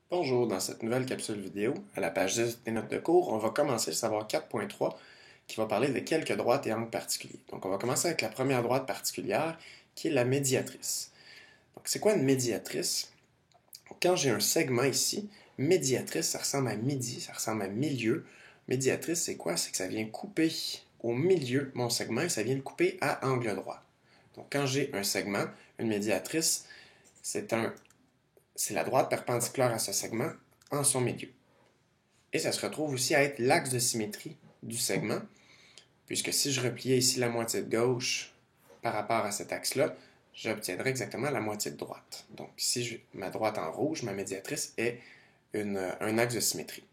Bonjour, dans cette nouvelle capsule vidéo, à la page 10 des notes de cours, on va commencer le savoir 4.3 qui va parler de quelques droites et angles particuliers. Donc on va commencer avec la première droite particulière qui est la médiatrice. Donc c'est quoi une médiatrice? Quand j'ai un segment ici, médiatrice ça ressemble à midi, ça ressemble à milieu. Médiatrice c'est quoi? C'est que ça vient couper au milieu mon segment et ça vient le couper à angle droit. Donc quand j'ai un segment, une médiatrice, c'est la droite perpendiculaire à ce segment en son milieu. Et ça se retrouve aussi à être l'axe de symétrie du segment, puisque si je repliais ici la moitié de gauche par rapport à cet axe-là, j'obtiendrai exactement la moitié de droite. Donc ici, ma droite en rouge, ma médiatrice, est un axe de symétrie.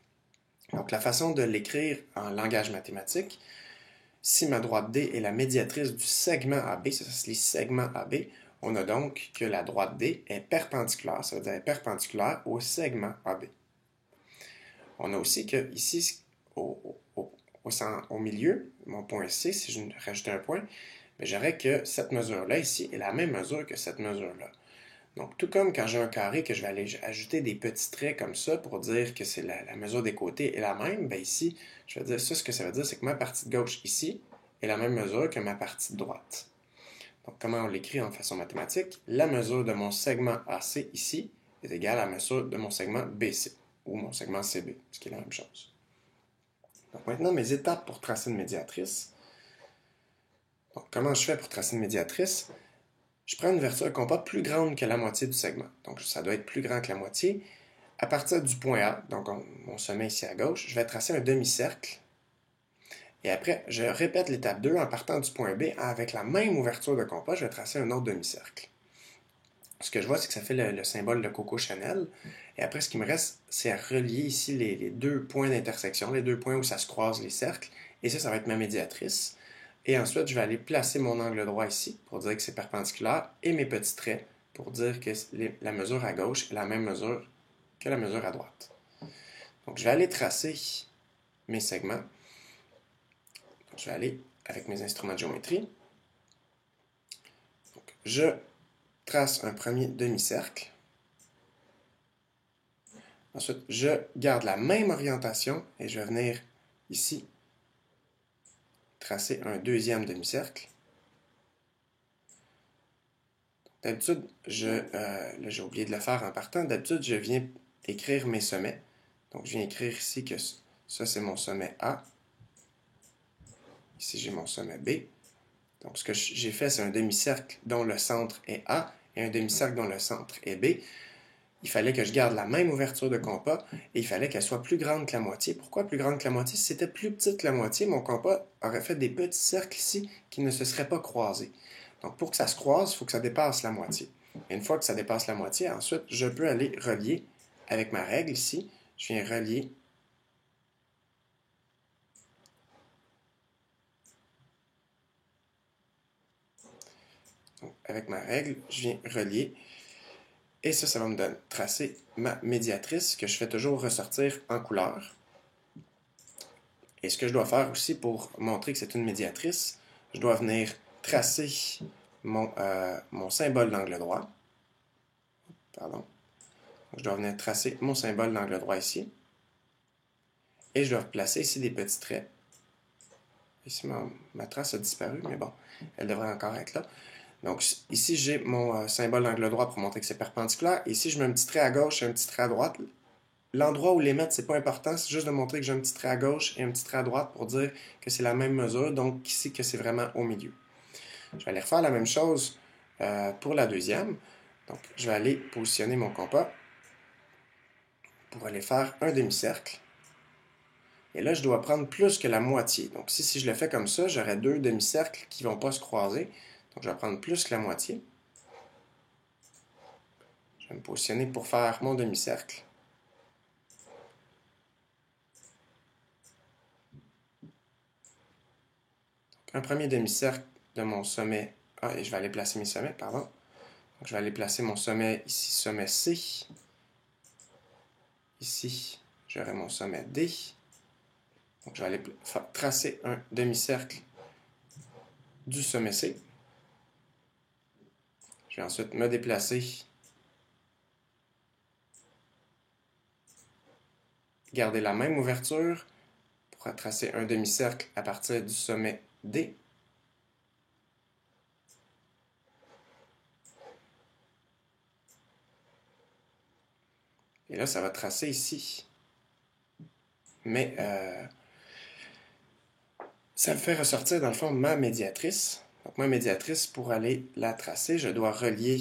Donc la façon de l'écrire en langage mathématique, si ma droite D est la médiatrice du segment AB, ça c'est les segments AB, on a donc que la droite D est perpendiculaire, ça veut dire perpendiculaire au segment AB. On a aussi que ici, au milieu, mon point C, si je rajoute un point, j'aurais que cette mesure-là ici est la même mesure que cette mesure-là. Donc, tout comme quand j'ai un carré que je vais aller ajouter des petits traits comme ça pour dire que c'est la mesure des côtés est la même, bien ici, je vais dire ça, ce que ça veut dire, c'est que ma partie de gauche ici est la même mesure que ma partie de droite. Donc, comment on l'écrit en façon mathématique? La mesure de mon segment AC ici est égale à la mesure de mon segment BC, ou mon segment CB, ce qui est la même chose. Donc maintenant, mes étapes pour tracer une médiatrice. Donc, comment je fais pour tracer une médiatrice? Je prends une ouverture compas plus grande que la moitié du segment. Donc, ça doit être plus grand que la moitié. À partir du point A, donc mon sommet ici à gauche, je vais tracer un demi-cercle. Et après, je répète l'étape 2 en partant du point B. Avec la même ouverture de compas, je vais tracer un autre demi-cercle. Ce que je vois, c'est que ça fait le symbole de Coco Chanel. Et après, ce qui me reste, c'est à relier ici les deux points d'intersection, les deux points où ça se croise les cercles. Et ça va être ma médiatrice. Et ensuite, je vais aller placer mon angle droit ici pour dire que c'est perpendiculaire et mes petits traits pour dire que la mesure à gauche est la même mesure que la mesure à droite. Donc, je vais aller tracer mes segments. Donc, je vais aller avec mes instruments de géométrie. Donc, je trace un premier demi-cercle. Ensuite, je garde la même orientation et je vais venir ici tracer un deuxième demi-cercle. D'habitude, là j'ai oublié de le faire en partant, d'habitude je viens écrire mes sommets. Donc je viens écrire ici que ça c'est mon sommet A. Ici j'ai mon sommet B. Donc ce que j'ai fait c'est un demi-cercle dont le centre est A et un demi-cercle dont le centre est B. Il fallait que je garde la même ouverture de compas et il fallait qu'elle soit plus grande que la moitié. Pourquoi plus grande que la moitié? Si c'était plus petite que la moitié, mon compas aurait fait des petits cercles ici qui ne se seraient pas croisés. Donc pour que ça se croise, il faut que ça dépasse la moitié. Et une fois que ça dépasse la moitié, ensuite, je peux aller relier avec ma règle ici. Je viens relier avec ma règle, je viens relier. Et ça va me tracer ma médiatrice que je fais toujours ressortir en couleur. Et ce que je dois faire aussi pour montrer que c'est une médiatrice, je dois venir tracer mon symbole d'angle droit. Pardon. Donc, je dois venir tracer mon symbole d'angle droit ici. Et je dois placer ici des petits traits. Ici, ma trace a disparu, mais bon, elle devrait encore être là. Donc ici, j'ai mon symbole d'angle droit pour montrer que c'est perpendiculaire. Ici, je mets un petit trait à gauche et un petit trait à droite. L'endroit où les mettre, c'est pas important, c'est juste de montrer que j'ai un petit trait à gauche et un petit trait à droite pour dire que c'est la même mesure, donc ici que c'est vraiment au milieu. Je vais aller refaire la même chose pour la deuxième. Donc je vais aller positionner mon compas pour aller faire un demi-cercle. Et là, je dois prendre plus que la moitié. Donc si je le fais comme ça, j'aurai deux demi-cercles qui ne vont pas se croiser. Donc je vais prendre plus que la moitié. Je vais me positionner pour faire mon demi-cercle. Un premier demi-cercle de mon sommet A, et je vais aller placer mes sommets, pardon. Donc, je vais aller placer mon sommet ici, sommet C. Ici, j'aurai mon sommet D. Donc, je vais aller tracer un demi-cercle du sommet C. Je vais ensuite me déplacer garder la même ouverture pour tracer un demi-cercle à partir du sommet D. Et là, ça va tracer ici. Mais ça me fait ressortir, dans le fond, ma médiatrice. Donc, ma médiatrice, pour aller la tracer, je dois relier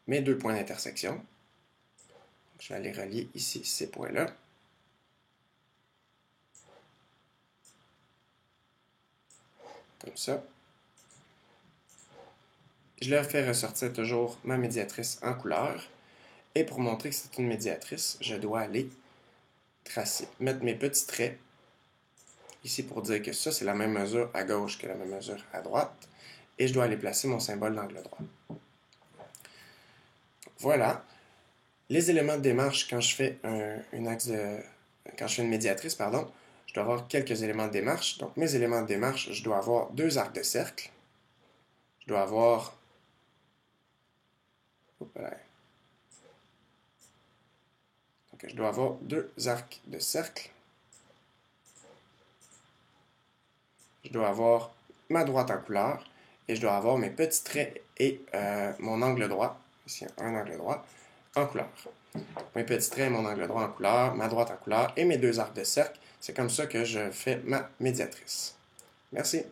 mes deux points d'intersection. Je vais aller relier ici ces points-là. Comme ça. Je leur fais ressortir toujours ma médiatrice en couleur. Et pour montrer que c'est une médiatrice, je dois aller tracer, mettre mes petits traits ici pour dire que ça, c'est la même mesure à gauche que la même mesure à droite. Et je dois aller placer mon symbole d'angle droit. Voilà. Les éléments de démarche, quand je fais quand je fais une médiatrice, pardon, je dois avoir quelques éléments de démarche. Donc, mes éléments de démarche, je dois avoir deux arcs de cercle. Je dois avoir... Donc, je dois avoir deux arcs de cercle. Je dois avoir ma droite en couleur. Et je dois avoir mes petits traits et mon angle droit. Ici, un angle droit en couleur. Mes petits traits et mon angle droit en couleur, ma droite en couleur et mes deux arcs de cercle. C'est comme ça que je fais ma médiatrice. Merci.